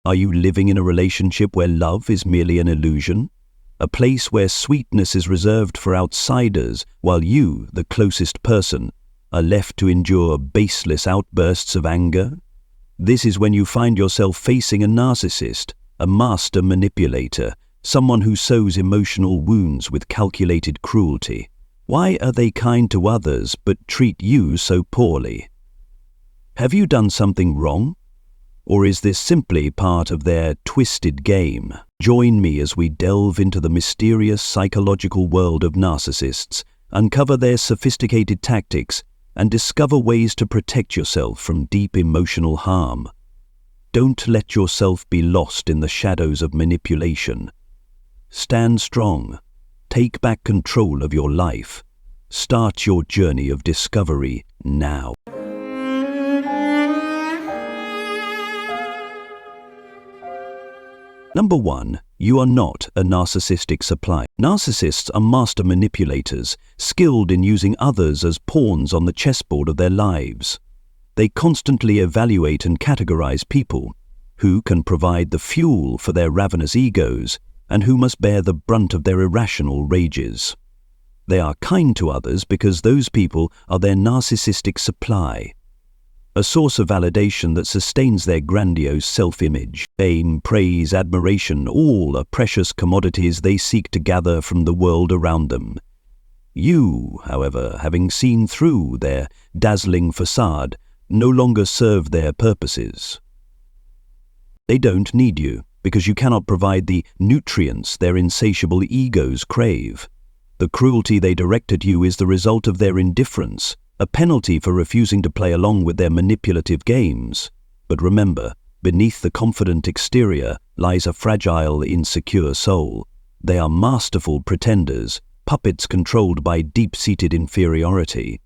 Are you living in a relationship where love is merely an illusion? A place where sweetness is reserved for outsiders, while you, the closest person, are left to endure baseless outbursts of anger? This is when you find yourself facing a narcissist, a master manipulator, someone who sows emotional wounds with calculated cruelty. Why are they kind to others but treat you so poorly? Have you done something wrong? Or is this simply part of their twisted game? Join me as we delve into the mysterious psychological world of narcissists, uncover their sophisticated tactics, and discover ways to protect yourself from deep emotional harm. Don't let yourself be lost in the shadows of manipulation. Stand strong. Take back control of your life. Start your journey of discovery now. Number 1. You are not a narcissistic supplier. Narcissists are master manipulators, skilled in using others as pawns on the chessboard of their lives. They constantly evaluate and categorize people, who can provide the fuel for their ravenous egos and who must bear the brunt of their irrational rages. They are kind to others because those people are their narcissistic supply, a source of validation that sustains their grandiose self-image. Fame, praise, admiration, all are precious commodities they seek to gather from the world around them. You, however, having seen through their dazzling facade, no longer serve their purposes. They don't need you because you cannot provide the nutrients their insatiable egos crave. The cruelty they direct at you is the result of their indifference, a penalty for refusing to play along with their manipulative games. But remember, beneath the confident exterior lies a fragile, insecure soul. They are masterful pretenders, puppets controlled by deep-seated inferiority.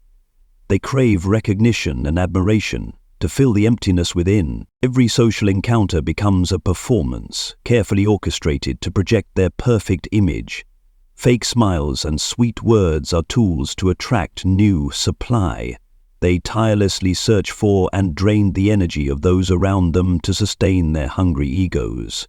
They crave recognition and admiration. To fill the emptiness within, every social encounter becomes a performance, carefully orchestrated to project their perfect image. Fake smiles and sweet words are tools to attract new supply. They tirelessly search for and drain the energy of those around them to sustain their hungry egos.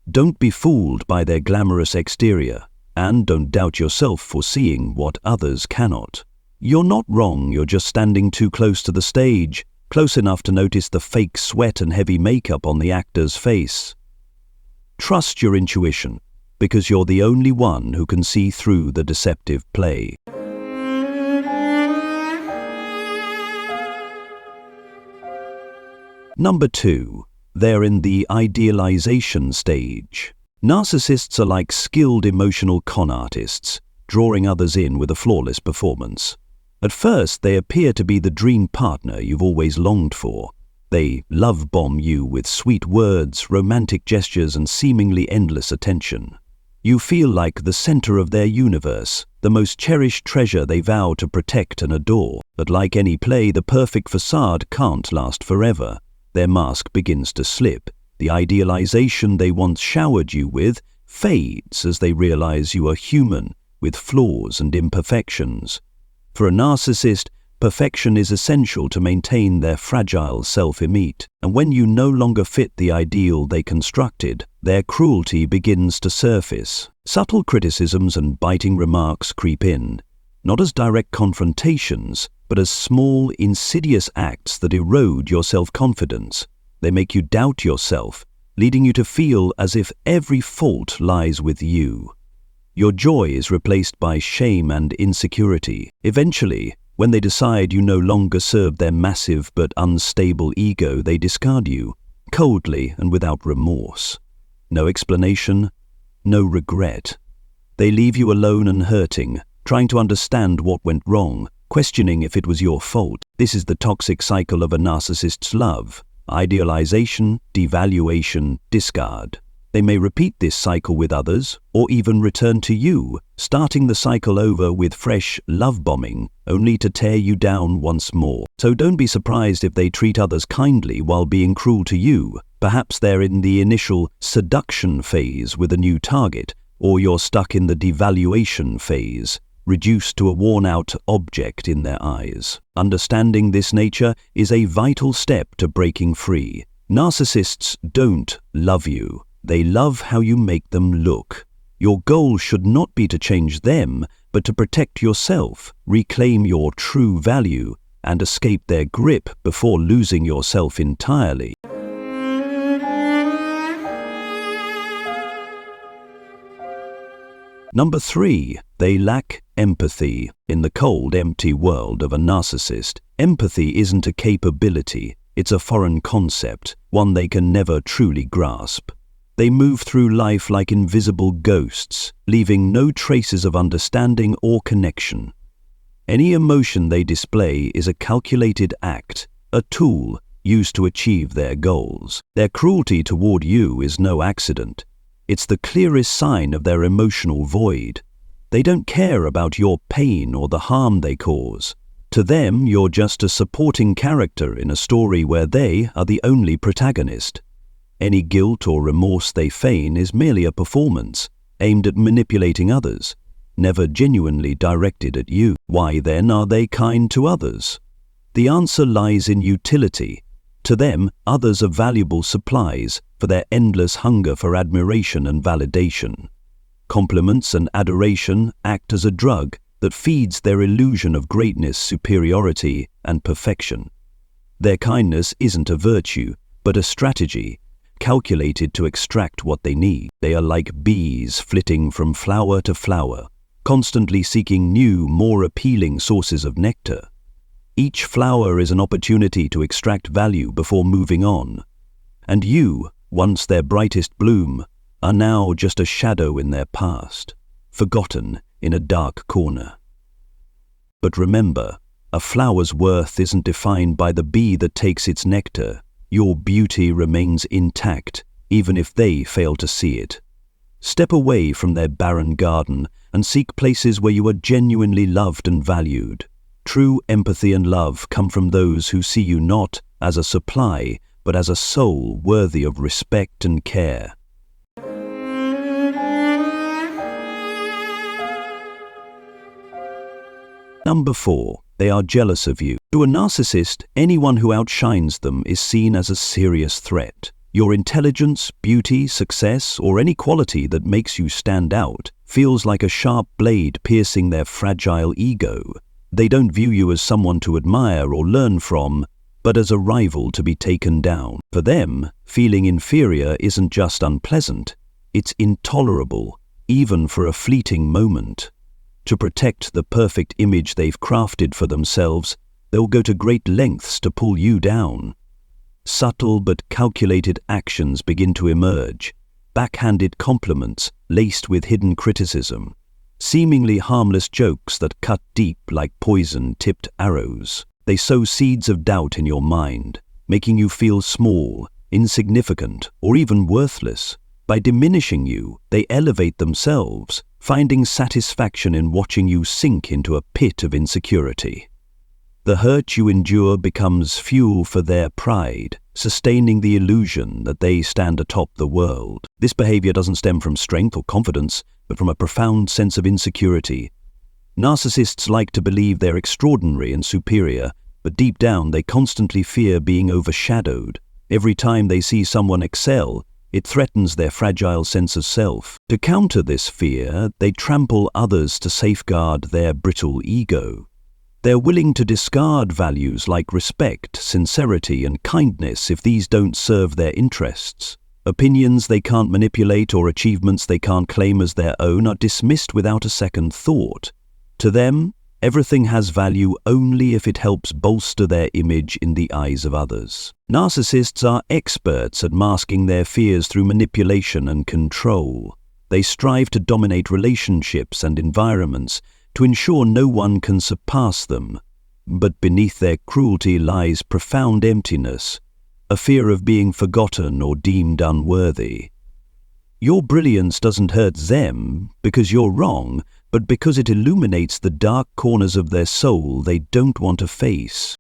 Don't be fooled by their glamorous exterior, and don't doubt yourself for seeing what others cannot. You're not wrong, you're just standing too close to the stage, close enough to notice the fake sweat and heavy makeup on the actor's face. Trust your intuition, because you're the only one who can see through the deceptive play. Number 2. They're in the idealization stage. Narcissists are like skilled emotional con artists, drawing others in with a flawless performance. At first, they appear to be the dream partner you've always longed for. They love-bomb you with sweet words, romantic gestures, and seemingly endless attention. You feel like the center of their universe, the most cherished treasure they vow to protect and adore. But like any play, the perfect facade can't last forever. Their mask begins to slip. The idealization they once showered you with fades as they realize you are human, with flaws and imperfections. For a narcissist, perfection is essential to maintain their fragile self-image, and when you no longer fit the ideal they constructed, their cruelty begins to surface. Subtle criticisms and biting remarks creep in, not as direct confrontations, but as small, insidious acts that erode your self-confidence. They make you doubt yourself, leading you to feel as if every fault lies with you. Your joy is replaced by shame and insecurity. Eventually, when they decide you no longer serve their massive but unstable ego, they discard you, coldly and without remorse. No explanation, no regret. They leave you alone and hurting, trying to understand what went wrong, questioning if it was your fault. This is the toxic cycle of a narcissist's love: idealization, devaluation, discard. They may repeat this cycle with others, or even return to you, starting the cycle over with fresh love-bombing, only to tear you down once more. So don't be surprised if they treat others kindly while being cruel to you. Perhaps they're in the initial seduction phase with a new target, or you're stuck in the devaluation phase, reduced to a worn-out object in their eyes. Understanding this nature is a vital step to breaking free. Narcissists don't love you. They love how you make them look. Your goal should not be to change them, but to protect yourself, reclaim your true value, and escape their grip before losing yourself entirely. Number 3, they lack empathy. In the cold, empty world of a narcissist, empathy isn't a capability, it's a foreign concept, one they can never truly grasp. They move through life like invisible ghosts, leaving no traces of understanding or connection. Any emotion they display is a calculated act, a tool used to achieve their goals. Their cruelty toward you is no accident. It's the clearest sign of their emotional void. They don't care about your pain or the harm they cause. To them, you're just a supporting character in a story where they are the only protagonist. Any guilt or remorse they feign is merely a performance, aimed at manipulating others, never genuinely directed at you. Why then are they kind to others? The answer lies in utility. To them, others are valuable supplies for their endless hunger for admiration and validation. Compliments and adoration act as a drug that feeds their illusion of greatness, superiority, and perfection. Their kindness isn't a virtue, but a strategy, calculated to extract what they need. They are like bees flitting from flower to flower, constantly seeking new, more appealing sources of nectar. Each flower is an opportunity to extract value before moving on. And you, once their brightest bloom, are now just a shadow in their past, forgotten in a dark corner. But remember, a flower's worth isn't defined by the bee that takes its nectar. Your beauty remains intact, even if they fail to see it. Step away from their barren garden and seek places where you are genuinely loved and valued. True empathy and love come from those who see you not as a supply, but as a soul worthy of respect and care. Number 4, they are jealous of you. To a narcissist, anyone who outshines them is seen as a serious threat. Your intelligence, beauty, success, or any quality that makes you stand out feels like a sharp blade piercing their fragile ego. They don't view you as someone to admire or learn from, but as a rival to be taken down. For them, feeling inferior isn't just unpleasant, it's intolerable, even for a fleeting moment. To protect the perfect image they've crafted for themselves, they'll go to great lengths to pull you down. Subtle but calculated actions begin to emerge, backhanded compliments laced with hidden criticism, seemingly harmless jokes that cut deep like poison-tipped arrows. They sow seeds of doubt in your mind, making you feel small, insignificant, or even worthless. By diminishing you, they elevate themselves, finding satisfaction in watching you sink into a pit of insecurity. The hurt you endure becomes fuel for their pride, sustaining the illusion that they stand atop the world. This behavior doesn't stem from strength or confidence, but from a profound sense of insecurity. Narcissists like to believe they're extraordinary and superior, but deep down they constantly fear being overshadowed. Every time they see someone excel, it threatens their fragile sense of self. To counter this fear, they trample others to safeguard their brittle ego. They're willing to discard values like respect, sincerity, and kindness if these don't serve their interests. Opinions they can't manipulate or achievements they can't claim as their own are dismissed without a second thought. To them, everything has value only if it helps bolster their image in the eyes of others. Narcissists are experts at masking their fears through manipulation and control. They strive to dominate relationships and environments to ensure no one can surpass them. But beneath their cruelty lies profound emptiness, a fear of being forgotten or deemed unworthy. Your brilliance doesn't hurt them because you're wrong, but because it illuminates the dark corners of their soul they don't want to face.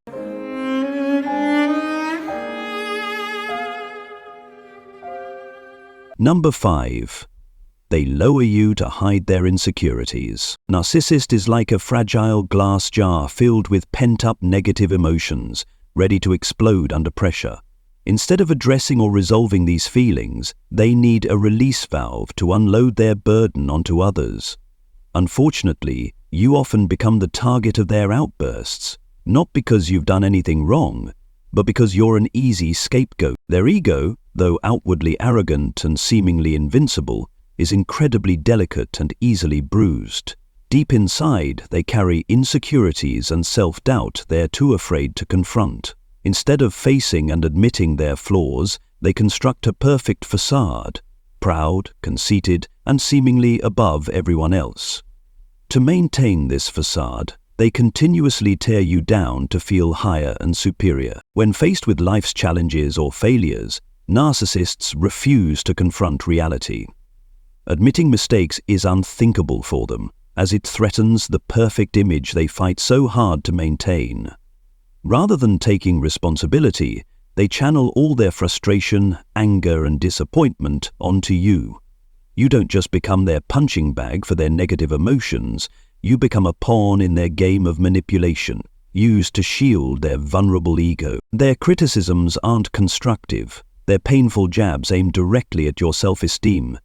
Number 5. They lower you to hide their insecurities. Narcissist is like a fragile glass jar filled with pent-up negative emotions, ready to explode under pressure. Instead of addressing or resolving these feelings, they need a release valve to unload their burden onto others. Unfortunately, you often become the target of their outbursts, not because you've done anything wrong, but because you're an easy scapegoat. Their ego, though outwardly arrogant and seemingly invincible, is incredibly delicate and easily bruised. Deep inside, they carry insecurities and self-doubt they're too afraid to confront. Instead of facing and admitting their flaws, they construct a perfect facade, proud, conceited, and seemingly above everyone else. To maintain this facade, they continuously tear you down to feel higher and superior. When faced with life's challenges or failures, narcissists refuse to confront reality. Admitting mistakes is unthinkable for them, as it threatens the perfect image they fight so hard to maintain. Rather than taking responsibility, they channel all their frustration, anger, and disappointment onto you. You don't just become their punching bag for their negative emotions, you become a pawn in their game of manipulation, used to shield their vulnerable ego. Their criticisms aren't constructive, they're painful jabs aimed directly at your self-esteem.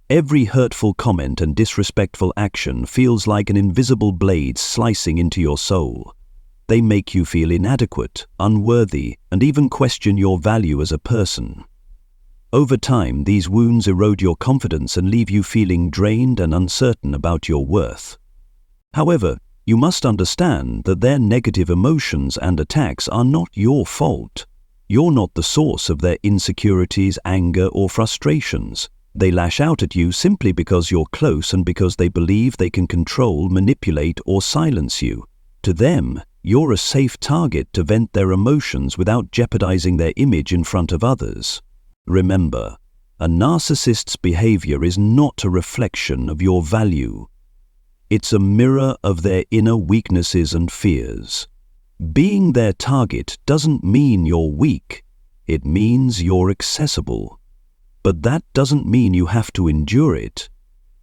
Every hurtful comment and disrespectful action feels like an invisible blade slicing into your soul. They make you feel inadequate, unworthy, and even question your value as a person. Over time, these wounds erode your confidence and leave you feeling drained and uncertain about your worth. However, you must understand that their negative emotions and attacks are not your fault. You're not the source of their insecurities, anger, or frustrations. They lash out at you simply because you're close and because they believe they can control, manipulate, or silence you. To them, you're a safe target to vent their emotions without jeopardizing their image in front of others. Remember, a narcissist's behavior is not a reflection of your value. It's a mirror of their inner weaknesses and fears. Being their target doesn't mean you're weak. It means you're accessible. But that doesn't mean you have to endure it.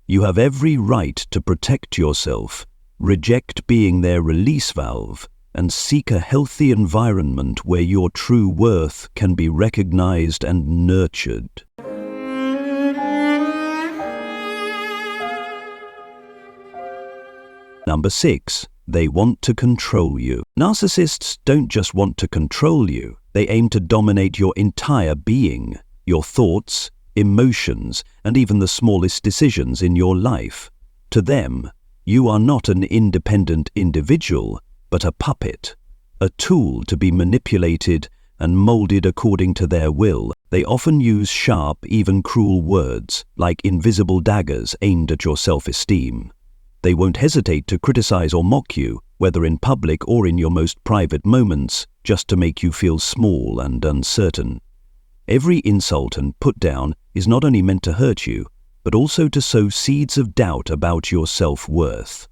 You have every right to protect yourself, reject being their release valve, and seek a healthy environment where your true worth can be recognized and nurtured. Number 6. They want to control you. Narcissists don't just want to control you, they aim to dominate your entire being, your thoughts, emotions, and even the smallest decisions in your life. To them, you are not an independent individual, but a puppet, a tool to be manipulated and molded according to their will. They often use sharp, even cruel words, like invisible daggers aimed at your self-esteem. They won't hesitate to criticize or mock you, whether in public or in your most private moments, just to make you feel small and uncertain. Every insult and put-down is not only meant to hurt you, but also to sow seeds of doubt about your self-worth.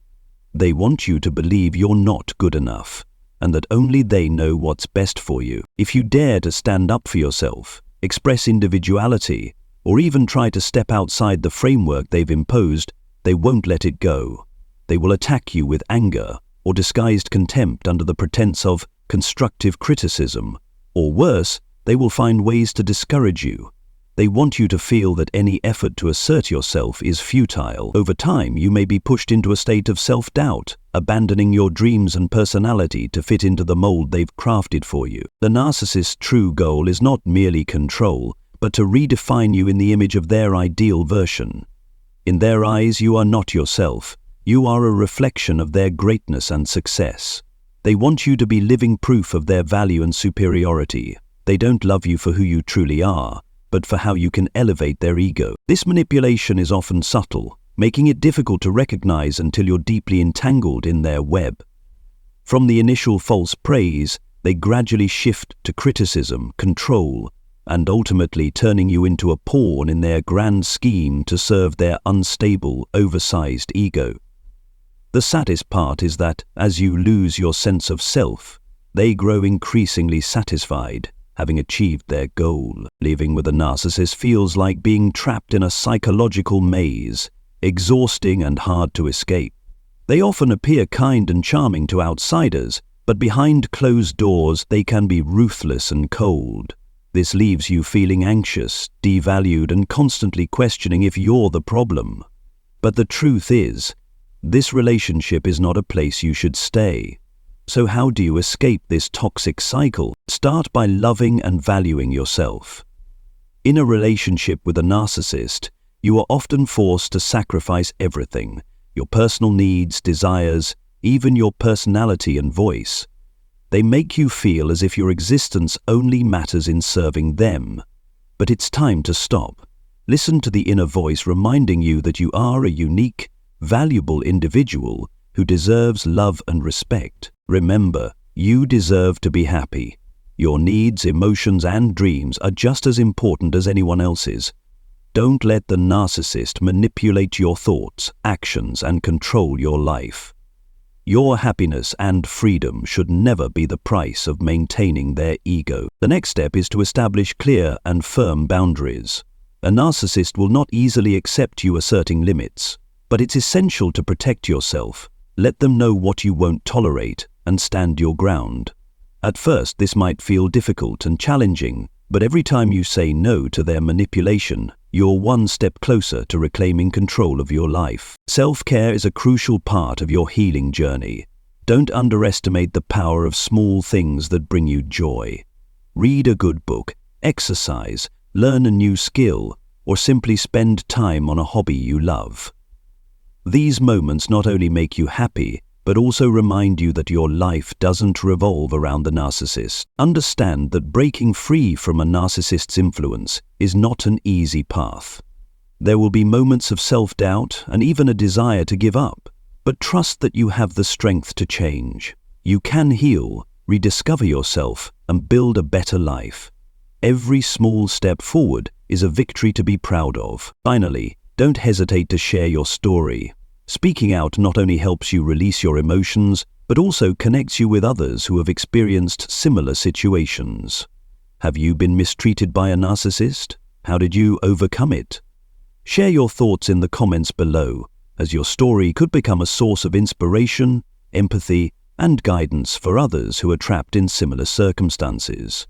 They want you to believe you're not good enough, and that only they know what's best for you. If you dare to stand up for yourself, express individuality, or even try to step outside the framework they've imposed, they won't let it go. They will attack you with anger or disguised contempt under the pretense of constructive criticism, or worse, they will find ways to discourage you. They want you to feel that any effort to assert yourself is futile. Over time, you may be pushed into a state of self-doubt, abandoning your dreams and personality to fit into the mold they've crafted for you. The narcissist's true goal is not merely control, but to redefine you in the image of their ideal version. In their eyes, you are not yourself. You are a reflection of their greatness and success. They want you to be living proof of their value and superiority. They don't love you for who you truly are, but for how you can elevate their ego. This manipulation is often subtle, making it difficult to recognize until you're deeply entangled in their web. From the initial false praise, they gradually shift to criticism, control, and ultimately turning you into a pawn in their grand scheme to serve their unstable, oversized ego. The saddest part is that, as you lose your sense of self, they grow increasingly satisfied, having achieved their goal. Living with a narcissist feels like being trapped in a psychological maze, exhausting and hard to escape. They often appear kind and charming to outsiders, but behind closed doors they can be ruthless and cold. This leaves you feeling anxious, devalued, and constantly questioning if you're the problem. But the truth is, this relationship is not a place you should stay. So how do you escape this toxic cycle? Start by loving and valuing yourself. In a relationship with a narcissist, you are often forced to sacrifice everything: your personal needs, desires, even your personality and voice. They make you feel as if your existence only matters in serving them. But it's time to stop. Listen to the inner voice reminding you that you are a unique, valuable individual who deserves love and respect. Remember, you deserve to be happy. Your needs, emotions, and dreams are just as important as anyone else's. Don't let the narcissist manipulate your thoughts, actions, and control your life. Your happiness and freedom should never be the price of maintaining their ego. The next step is to establish clear and firm boundaries. A narcissist will not easily accept you asserting limits, but it's essential to protect yourself. Let them know what you won't tolerate and stand your ground. At first, this might feel difficult and challenging, but every time you say no to their manipulation, you're one step closer to reclaiming control of your life. Self-care is a crucial part of your healing journey. Don't underestimate the power of small things that bring you joy. Read a good book, exercise, learn a new skill, or simply spend time on a hobby you love. These moments not only make you happy, but also remind you that your life doesn't revolve around the narcissist. Understand that breaking free from a narcissist's influence is not an easy path. There will be moments of self-doubt and even a desire to give up, but trust that you have the strength to change. You can heal, rediscover yourself, and build a better life. Every small step forward is a victory to be proud of. Finally, don't hesitate to share your story. Speaking out not only helps you release your emotions, but also connects you with others who have experienced similar situations. Have you been mistreated by a narcissist? How did you overcome it? Share your thoughts in the comments below, as your story could become a source of inspiration, empathy, and guidance for others who are trapped in similar circumstances.